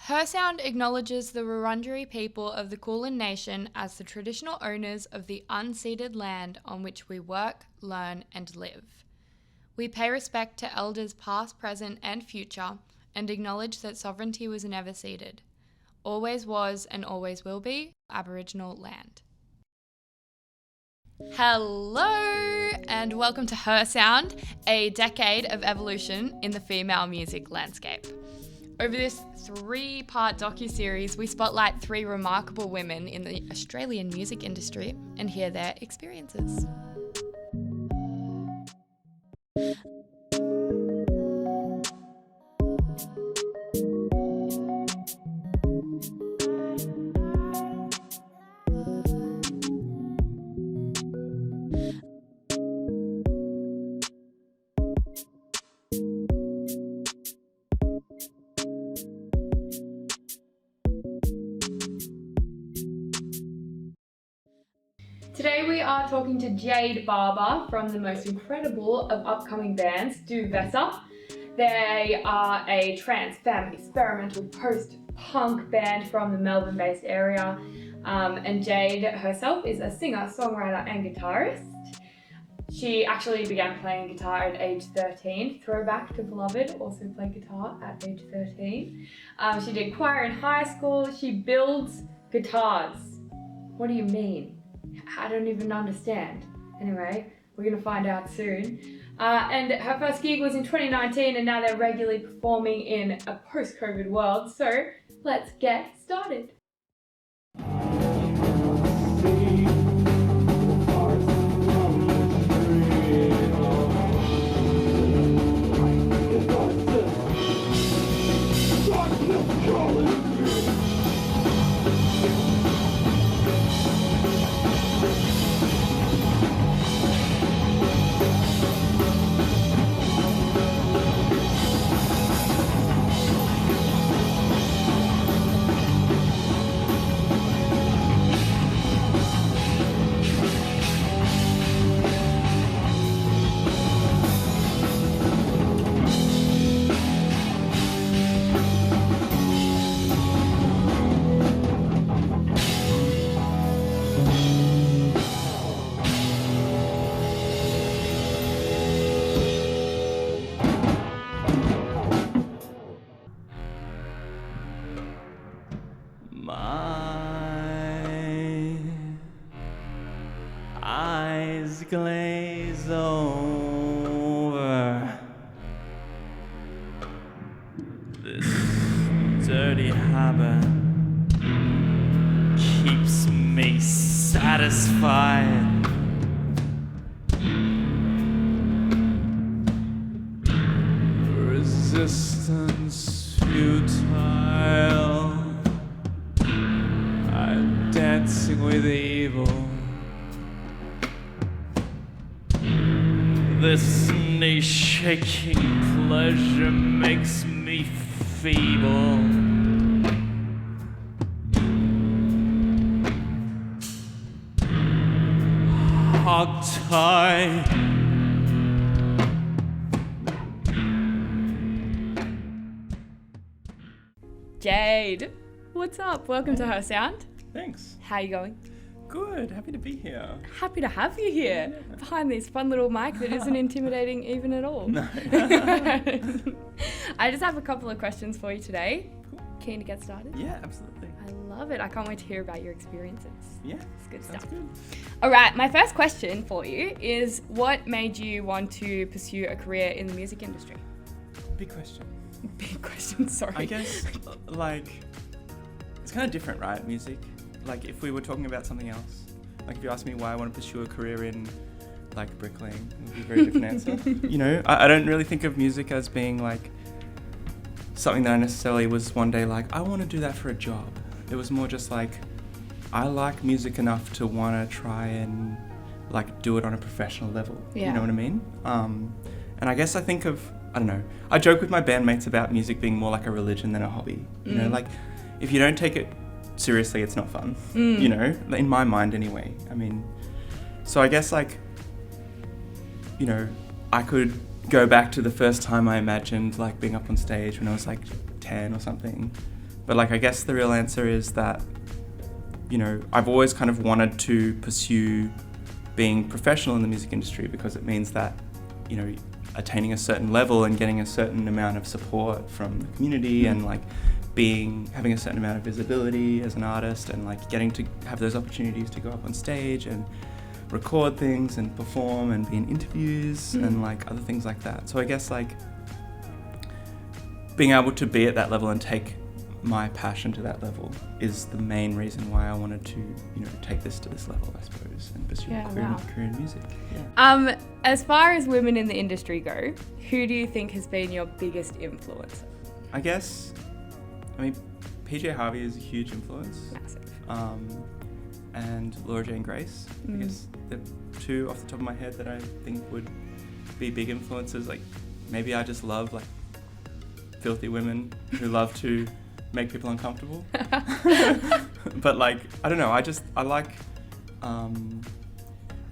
Her sound acknowledges the Wurundjeri people of the Kulin Nation as the traditional owners of the unceded land on which we work, learn, and live. We pay respect to elders past, present, and future, and acknowledge that sovereignty was never ceded. Always was and always will be Aboriginal land. Hello and welcome to Her Sound, a decade of evolution in the female music landscape. Over this 3-part docuseries, we spotlight 3 remarkable women in the Australian music industry and hear their experiences. Today we are talking to Jade Barber from the most incredible of upcoming bands, Tubebackr. They are a trance, femme, experimental post-punk band from the Melbourne-based area. And Jade herself is a singer, songwriter and guitarist. She actually began playing guitar at age 13. Throwback to Beloved, also played guitar at age 13. She did choir in high school. She builds guitars. What do you mean? I don't even understand. Anyway, we're going to find out soon. And her first gig was in 2019 and now they're regularly performing in a post-COVID world. So let's get started. Glaze over. This dirty habit keeps me satisfied. Resistance futile. I'm dancing with evil. This knee-shaking pleasure makes me feeble. Hogtie. Jade, what's up? Welcome to Her Sound. Thanks. How you going? Good, happy to be here. Happy to have you here behind this fun little mic that isn't intimidating even at all. No. I just have a couple of questions for you today. Cool. Keen to get started? Yeah, absolutely. I love it. I can't wait to hear about your experiences. Yeah, it's good sounds stuff. Good. All right, my first question for you is what made you want to pursue a career in the music industry? Big question. Big question, sorry. I guess, it's kind of different, right, music? Like, if we were talking about something else, like if you asked me why I want to pursue a career in, like, bricklaying, it would be a very different answer. You know, I don't really think of music as being, like, something that I necessarily was one day like, I want to do that for a job. It was more just like, I like music enough to want to try and, like, do it on a professional level. Yeah. You know what I mean? And I guess I think of, I don't know, I joke with my bandmates about music being more like a religion than a hobby. You know, like, if you don't take it seriously, it's not fun, you know, in my mind anyway. I mean, so I guess, like, you know, I could go back to the first time I imagined, like, being up on stage when I was like 10 or something, But like, I guess the real answer is that, you know, I've always kind of wanted to pursue being professional in the music industry, because it means that, you know, attaining a certain level and getting a certain amount of support from the community and like having a certain amount of visibility as an artist, and like getting to have those opportunities to go up on stage and record things and perform and be in interviews and like other things like that. So I guess like being able to be at that level and take my passion to that level is the main reason why I wanted to, you know, take this to this level, I suppose, and pursue a career in music. Yeah. As far as women in the industry go, who do you think has been your biggest influence? I guess, I mean, PJ Harvey is a huge influence. Massive. And Laura Jane Grace. I guess the two off the top of my head that I think would be big influences. Like, maybe I just love like filthy women who love to make people uncomfortable. But like, I don't know, I like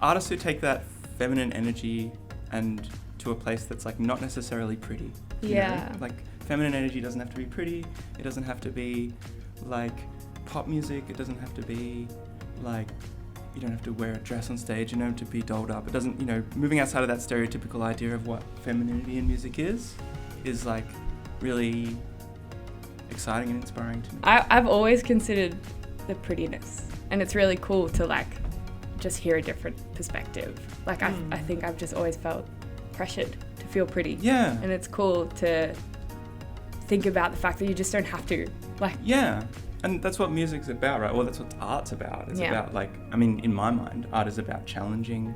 artists who take that feminine energy and to a place that's like not necessarily pretty. You know? Like, feminine energy doesn't have to be pretty, it doesn't have to be like pop music, it doesn't have to be like, you don't have to wear a dress on stage, you don't have to be dolled up. It doesn't, you know, moving outside of that stereotypical idea of what femininity in music is like really exciting and inspiring to me. I've always considered the prettiness, and it's really cool to like just hear a different perspective. Like I think I've just always felt pressured to feel pretty. Yeah. And it's cool to think about the fact that you just don't have to. Like, yeah. And that's what music's about, right? Well, that's what art's about. It's about like, I mean, in my mind, art is about challenging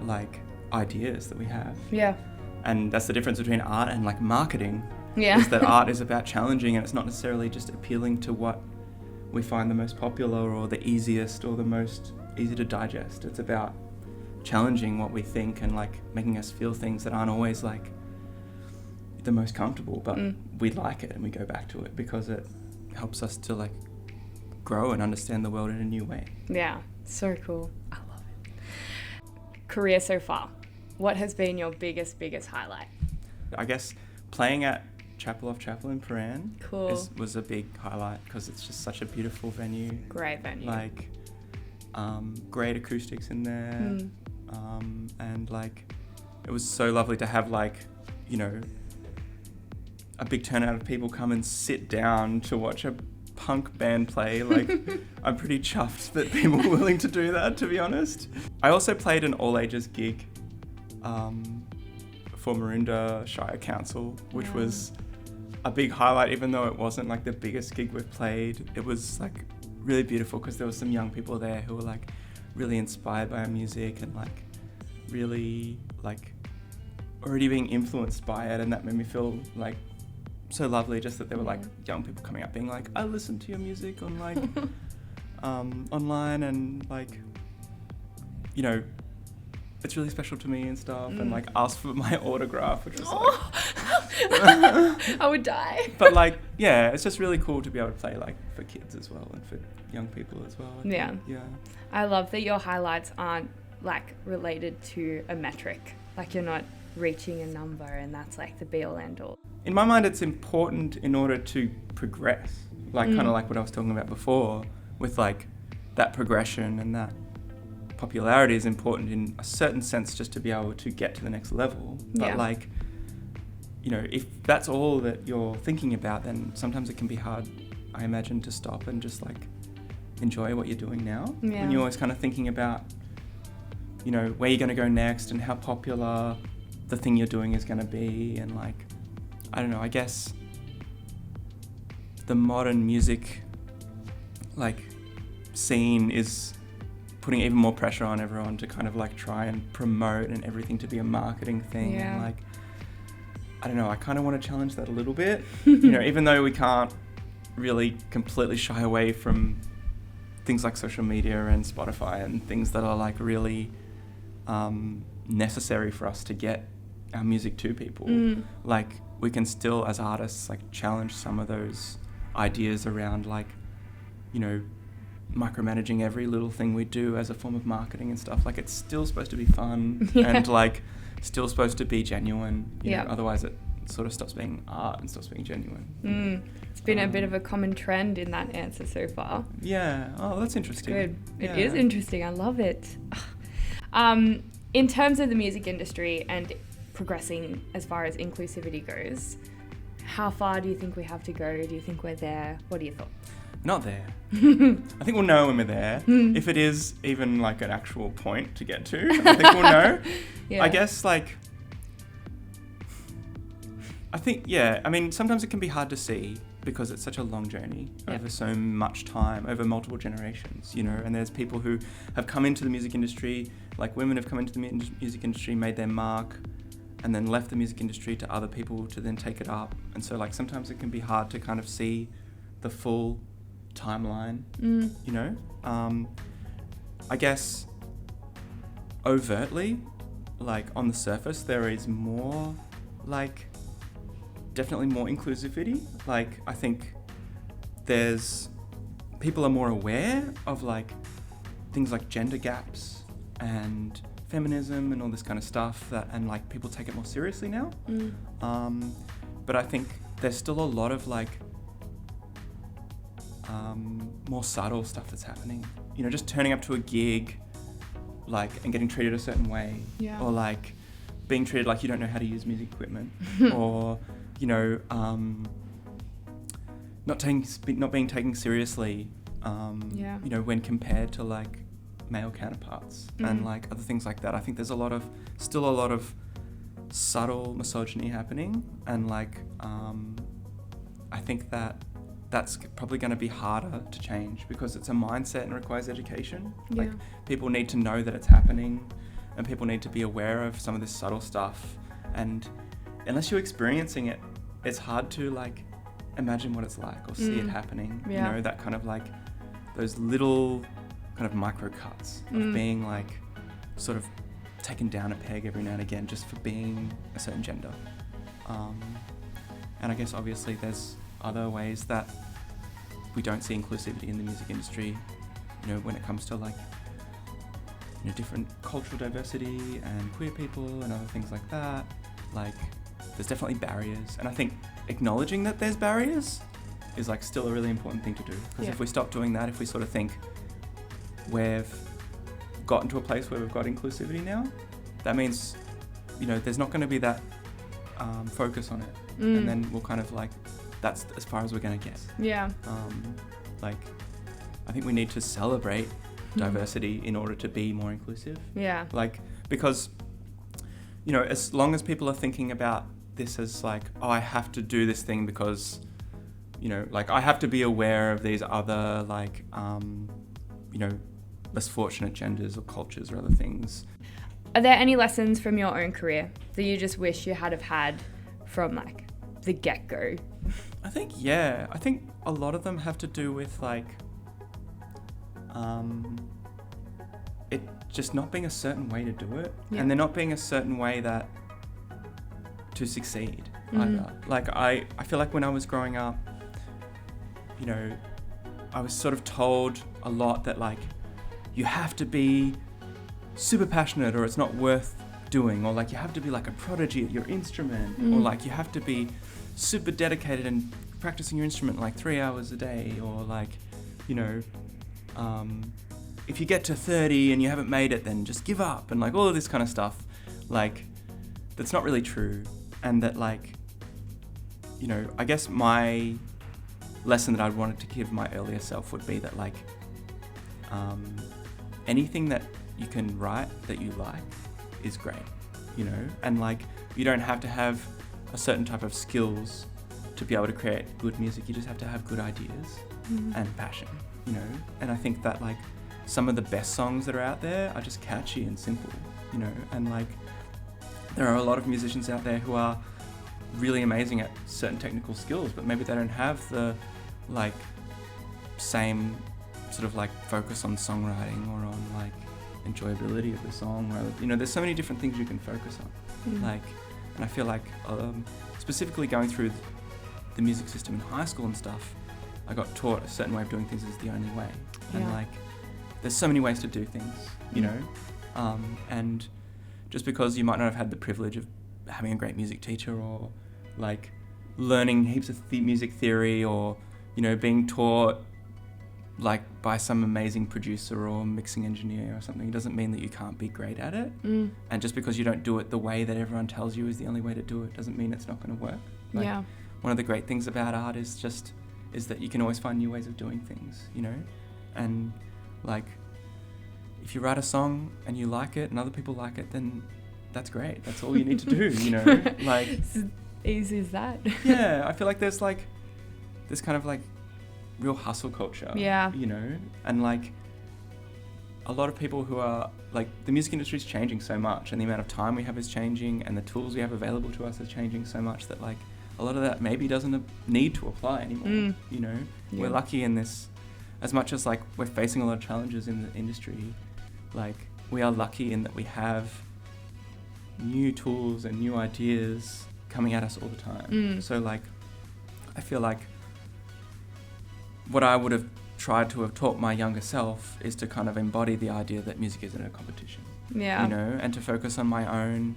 like ideas that we have. Yeah. And that's the difference between art and like marketing. Yeah. Is that art is about challenging, and it's not necessarily just appealing to what we find the most popular or the easiest or the most easy to digest. It's about challenging what we think and like making us feel things that aren't always like the most comfortable, but we like it and we go back to it because it helps us to like grow and understand the world in a new way. Yeah, so cool. I love it. Career so far, what has been your biggest highlight? I guess playing at Chapel off Chapel in Paran was a big highlight because it's just such a beautiful venue. Great venue. Like, great acoustics in there. And like, it was so lovely to have like, you know, a big turnout of people come and sit down to watch a punk band play. Like, I'm pretty chuffed that people were willing to do that, to be honest. I also played an all ages gig for Maroondah Shire Council, which was a big highlight, even though it wasn't like the biggest gig we've played. It was like really beautiful because there were some young people there who were like really inspired by our music and like really like already being influenced by it, and that made me feel like so lovely, just that there were like young people coming up being like, I listened to your music on like online, and like, you know, it's really special to me and stuff, and like asked for my autograph, which was like I would die. But like, yeah, it's just really cool to be able to play like for kids as well and for young people as well. Yeah. Yeah. I love that your highlights aren't like related to a metric. Like, you're not reaching a number and that's like the be all end all. In my mind, it's important in order to progress, like kind of like what I was talking about before, with like that progression, and that popularity is important in a certain sense just to be able to get to the next level. But like, you know, if that's all that you're thinking about, then sometimes it can be hard, I imagine, to stop and just like enjoy what you're doing now. When you're always kind of thinking about, you know, where you're going to go next and how popular the thing you're doing is going to be, and like, I don't know, I guess the modern music like scene is putting even more pressure on everyone to kind of like try and promote and everything to be a marketing thing. And like, I don't know, I kind of want to challenge that a little bit. You know, even though we can't really completely shy away from things like social media and Spotify and things that are like really necessary for us to get our music to people. Like, we can still, as artists, like challenge some of those ideas around like, you know, micromanaging every little thing we do as a form of marketing and stuff. Like, it's still supposed to be fun and like still supposed to be genuine, you know, otherwise it it sort of stops being art and stops being genuine. It's been a bit of a common trend in that answer so far. Yeah. Oh, that's interesting. Good. Yeah. It is interesting. I love it. In terms of the music industry and progressing as far as inclusivity goes, how far do you think we have to go? Do you think we're there? What are your thoughts? Not there. I think we'll know when we're there. If it is even like an actual point to get to, I think we'll know. Yeah. I guess like, I think, yeah, I mean, sometimes it can be hard to see because it's such a long journey over so much time, over multiple generations, you know, and there's people who have come into the music industry, like women have come into the music industry, made their mark, and then left the music industry to other people to then take it up. And so like sometimes it can be hard to kind of see the full timeline, you know. I guess overtly, like on the surface, there is more like definitely more inclusivity. Like I think there's people are more aware of like things like gender gaps and feminism and all this kind of stuff that, and like people take it more seriously now. But I think there's still a lot of like more subtle stuff that's happening, you know, just turning up to a gig like and getting treated a certain way, or like being treated like you don't know how to use music equipment, or you know, not being taken seriously, you know, when compared to like male counterparts and like other things like that. I think there's still a lot of subtle misogyny happening, and like I think that's probably going to be harder to change because it's a mindset and requires education. Like people need to know that it's happening, and people need to be aware of some of this subtle stuff, and unless you're experiencing it, it's hard to like imagine what it's like or see it happening. You know, that kind of like those little kind of micro cuts of being like sort of taken down a peg every now and again just for being a certain gender. And I guess obviously there's other ways that we don't see inclusivity in the music industry, you know, when it comes to like, you know, different cultural diversity and queer people and other things like that. Like there's definitely barriers, and I think acknowledging that there's barriers is like still a really important thing to do, because if we stop doing that, if we sort of think we've gotten to a place where we've got inclusivity now, that means, you know, there's not going to be that focus on it, and then we'll kind of like, that's as far as we're going to get. Like I think we need to celebrate diversity in order to be more inclusive. Like, because, you know, as long as people are thinking about this as like, oh, I have to do this thing because, you know, like I have to be aware of these other like, you know, less fortunate genders or cultures or other things. Are there any lessons from your own career that you just wish you had have had from like the get-go? I think a lot of them have to do with like it just not being a certain way to do it, and there not being a certain way that to succeed either. Like I feel like when I was growing up, you know, I was sort of told a lot that like you have to be super passionate or it's not worth doing, or like you have to be like a prodigy at your instrument, or like you have to be super dedicated and practicing your instrument like 3 hours a day, or like, you know, if you get to 30 and you haven't made it, then just give up, and like all of this kind of stuff, like that's not really true. And that like, you know, I guess my lesson that I wanted to give my earlier self would be that like anything that you can write that you like is great, you know, and like you don't have to have a certain type of skills to be able to create good music. You just have to have good ideas and passion, you know. And I think that like some of the best songs that are out there are just catchy and simple, you know, and like there are a lot of musicians out there who are really amazing at certain technical skills, but maybe they don't have the like same sort of like focus on songwriting or on like enjoyability of the song, or, you know, there's so many different things you can focus on. Like, and I feel like specifically going through the music system in high school and stuff, I got taught a certain way of doing things is the only way. And like there's so many ways to do things, you know, and just because you might not have had the privilege of having a great music teacher or like learning heaps of music theory or, you know, being taught like by some amazing producer or mixing engineer or something. It doesn't mean that you can't be great at it. And just because you don't do it the way that everyone tells you is the only way to do it doesn't mean it's not going to work. Like, Yeah. one of the great things about art is that you can always find new ways of doing things, you know? And like, if you write a song and you like it and other people like it, then that's great. That's all you need to do, you know? Like, It's as easy as that. yeah, I feel like there's like this kind of like real hustle culture. Yeah. You know? And like a lot of people who are like, the music industry is changing so much and the amount of time we have is changing and the tools we have available to us is changing so much that like a lot of that maybe doesn't need to apply anymore. You know? Yeah. We're lucky in this, as much as like we're facing a lot of challenges in the industry, like we are lucky in that we have new tools and new ideas coming at us all the time. So like, I feel like what I would have tried to have taught my younger self is to kind of embody the idea that music isn't a competition. Yeah. You know, and to focus on my own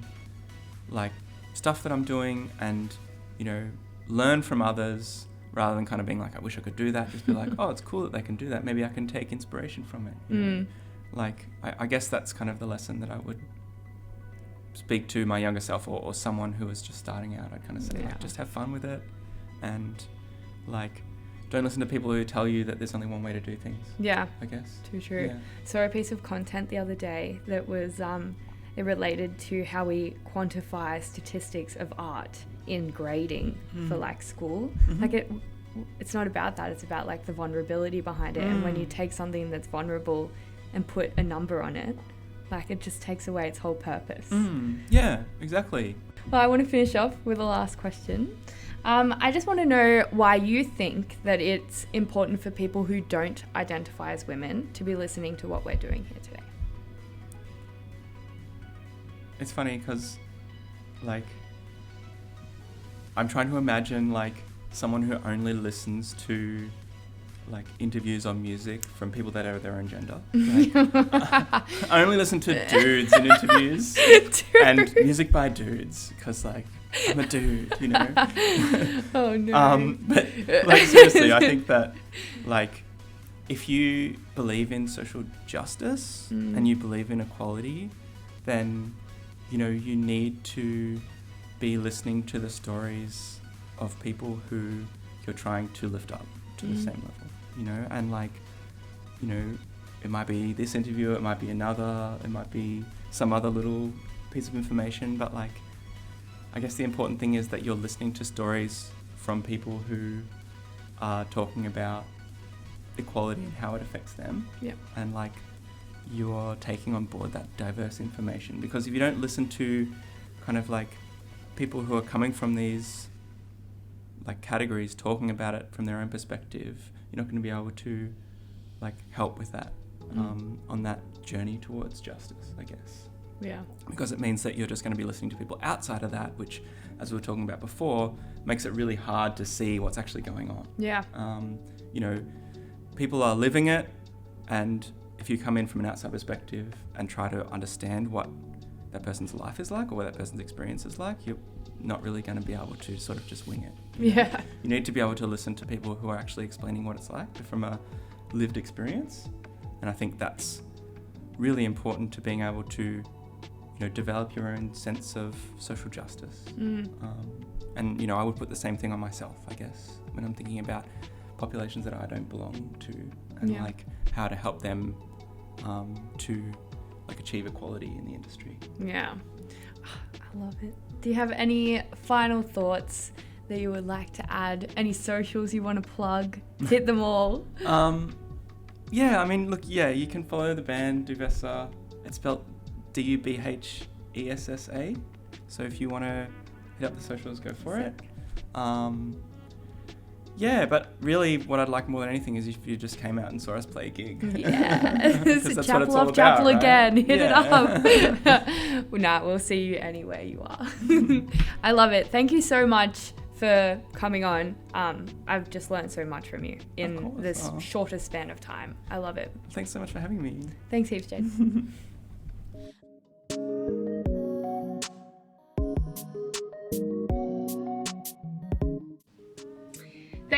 like stuff that I'm doing and, you know, learn from others rather than kind of being like, I wish I could do that. Just be like, oh, it's cool that they can do that. Maybe I can take inspiration from it. You know? Like, I guess that's kind of the lesson that I would speak to my younger self or someone who was just starting out. I'd kind of say, like, just have fun with it and like, don't listen to people who tell you that there's only one way to do things. Yeah. I guess. Too true. Yeah. Saw a piece of content the other day that was it related to how we quantify statistics of art in grading for like school. Like it's not about that. It's about like the vulnerability behind it. And when you take something that's vulnerable and put a number on it, like it just takes away its whole purpose. Yeah, exactly. Well, I want to finish off with a last question. I just want to know why you think that it's important for people who don't identify as women to be listening to what we're doing here today. It's funny because, like, I'm trying to imagine, like, someone who only listens to, like, interviews on music from people that are their own gender. Like, I only listen to dudes in interviews and music by dudes because, like, I'm a dude, you know? Oh, no. But, like, seriously, I think that, like, if you believe in social justice and you believe in equality, then, you know, you need to be listening to the stories of people who you're trying to lift up to the same level, you know? And, like, you know, it might be this interview, it might be another, it might be some other little piece of information, but, like, I guess the important thing is that you're listening to stories from people who are talking about equality and how it affects them. Yep. And like you're taking on board that diverse information. Because if you don't listen to kind of like people who are coming from these like categories talking about it from their own perspective, you're not going to be able to like help with that on that journey towards justice, I guess. Yeah. Because it means that you're just going to be listening to people outside of that, which, as we were talking about before, makes it really hard to see what's actually going on. Yeah. You know, people are living it, and if you come in from an outside perspective and try to understand what that person's life is like or what that person's experience is like, you're not really going to be able to sort of just wing it. Yeah. You need to be able to listen to people who are actually explaining what it's like from a lived experience, and I think that's really important to being able to, you know, develop your own sense of social justice. And, you know, I would put the same thing on myself, I guess, when I'm thinking about populations that I don't belong to and like how to help them to like achieve equality in the industry. Yeah. I love it. Do you have any final thoughts that you would like to add? Any socials you want to plug? Hit them all. Yeah, I mean, look, yeah, you can follow the band Duvessa. It's spelled Dubhessa. So if you want to hit up the socials, go for it. Yeah, but really what I'd like more than anything is if you just came out and saw us play a gig. Yeah. That's Chapel what it's all off Chapel about, again. right? Hit it up. Well, nah, we'll see you anywhere you are. I love it. Thank you so much for coming on. I've just learned so much from you in this shortest span of time. I love it. Thanks so much for having me. Thanks heaps, Jade.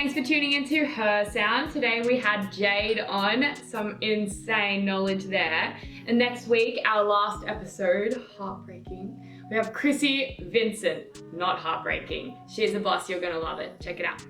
Thanks for tuning into Her Sound. Today we had Jade on, some insane knowledge there. And next week, our last episode, heartbreaking, we have Chrissy Vincent. Not heartbreaking. She's a boss, you're gonna love it. Check it out.